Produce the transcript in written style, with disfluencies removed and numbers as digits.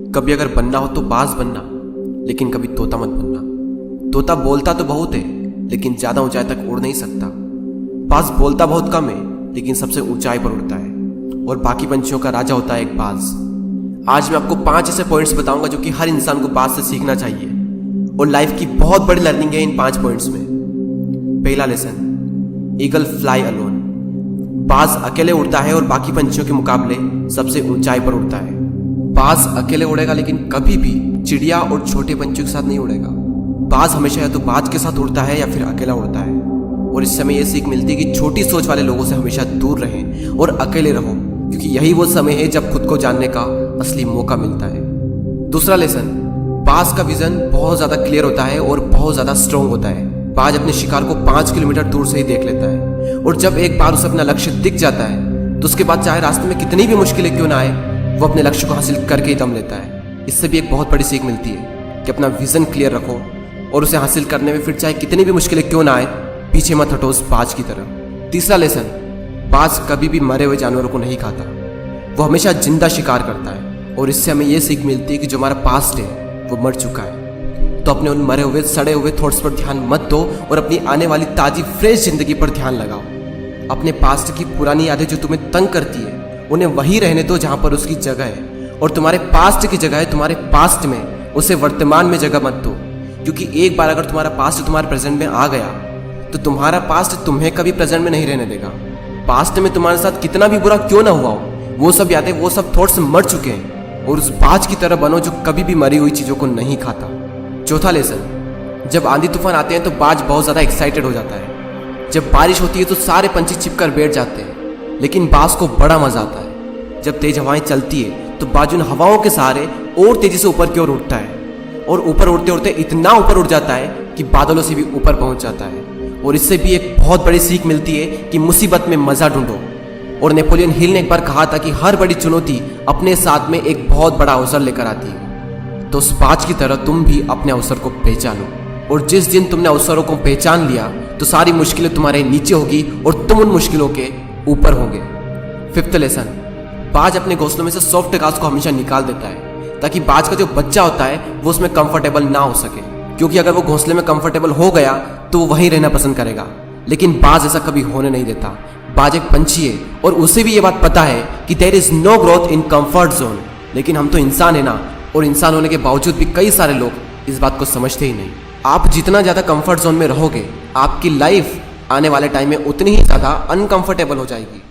कभी अगर बनना हो तो बाज बनना, लेकिन कभी तोता मत बनना। तोता बोलता तो बहुत है, लेकिन ज्यादा ऊंचाई तक उड़ नहीं सकता। बाज बोलता बहुत कम है, लेकिन सबसे ऊंचाई पर उड़ता है, और बाकी पंछियों का राजा होता है एक बाज। आज मैं आपको 5 ऐसे पॉइंट्स बताऊंगा जो कि हर इंसान को बाज से सीखना चाहिए, और लाइफ की बहुत बड़ी लर्निंग है इन 5 पॉइंट्स में। पहला लेसन, ईगल फ्लाई अलोन। बाज अकेले उड़ता है और बाकी पंछियों के मुकाबले सबसे ऊंचाई पर उड़ता है। बाज अकेले उड़ेगा, लेकिन कभी भी चिड़िया और छोटे पंछियों के साथ नहीं उड़ेगा। बाज हमेशा या तो बाज के साथ उड़ता है या फिर अकेला उड़ता है। और इस समय यह सीख मिलती है कि छोटी सोच वाले लोगों से हमेशा दूर रहें और अकेले रहो, क्योंकि यही वो समय है जब खुद को जानने का असली मौका मिलता है। दूसरा लेसन, बाज का विजन बहुत ज्यादा क्लियर होता है और बहुत ज्यादा स्ट्रॉन्ग होता है। बाज अपने शिकार को 5 किलोमीटर दूर से ही देख लेता है, और जब एक बार उसे अपना लक्ष्य दिख जाता है तो उसके बाद चाहे रास्ते में कितनी भी मुश्किलें क्यों ना आए, वो अपने लक्ष्य को हासिल करके ही दम लेता है। इससे भी एक बहुत बड़ी सीख मिलती है कि अपना विजन क्लियर रखो और उसे हासिल करने में फिर चाहे कितनी भी मुश्किलें क्यों ना आए, पीछे मत हटो उस बाज की तरह। तीसरा लेसन, बाज कभी भी मरे हुए जानवरों को नहीं खाता, वो हमेशा जिंदा शिकार करता है। और इससे हमें यह सीख मिलती है कि जो हमारा पास्ट है वो मर चुका है, तो अपने उन मरे हुए सड़े हुए थॉट्स पर ध्यान मत दो और अपनी आने वाली ताजी फ्रेश जिंदगी पर ध्यान लगाओ। अपने पास्ट की पुरानी यादें जो तुम्हें तंग करती है उन्हें वहीं रहने दो जहां पर उसकी जगह है, और तुम्हारे पास्ट की जगह है तुम्हारे पास्ट में, उसे वर्तमान में जगह मत दो। क्योंकि एक बार अगर तुम्हारा पास्ट तुम्हारे प्रेजेंट में आ गया तो तुम्हारा पास्ट तुम्हें कभी प्रेजेंट में नहीं रहने देगा। पास्ट में तुम्हारे साथ कितना भी बुरा क्यों ना हुआ हो, वो सब यादें, वो सब थॉट्स मर चुके हैं, और उस बाज की तरह बनो जो कभी भी मरी हुई चीजों को नहीं खाता। चौथा लेसन, जब आंधी तूफान आते हैं तो बाज बहुत ज्यादा एक्साइटेड हो जाता है। जब बारिश होती है तो सारे पंछी छिपकर बैठ जाते हैं, लेकिन बाज को बड़ा मजा आता है। जब तेज हवाएं चलती है तो बाज उन हवाओं के सहारे और तेजी से ऊपर की ओर उठता है, और ऊपर उड़ते उड़ते इतना ऊपर उड़ जाता है कि बादलों से भी ऊपर पहुंच जाता है। और इससे भी एक बहुत बड़ी सीख मिलती है कि मुसीबत में मजा ढूंढो। और नेपोलियन हिल ने एक बार कहा था कि हर बड़ी चुनौती अपने साथ में एक बहुत बड़ा अवसर लेकर आती है। तो उस बाज की तरह तुम भी अपने अवसर को पहचानो, और जिस दिन तुमने अवसरों को पहचान लिया तो सारी मुश्किलें तुम्हारे नीचे होगी और तुम उन मुश्किलों के ऊपर होगे। फिफ्थ लेसन, बाज अपने घोंसलों में से सॉफ्ट घास को हमेशा निकाल देता है, ताकि बाज का जो बच्चा होता है वो उसमें कंफर्टेबल ना हो सके। क्योंकि अगर वो घोंसले में कंफर्टेबल हो गया तो वो वहीं रहना पसंद करेगा, लेकिन बाज ऐसा कभी होने नहीं देता। बाज एक पंछी है और उसे भी ये बात पता है कि there is no growth in comfort zone. लेकिन हम तो इंसान है ना, और इंसान होने के बावजूद भी कई सारे लोग इस बात को समझते ही नहीं। आप जितना ज़्यादा कंफर्ट जोन में रहोगे, आपकी लाइफ आने वाले टाइम में उतनी ही ज़्यादा अनकंफर्टेबल हो जाएगी।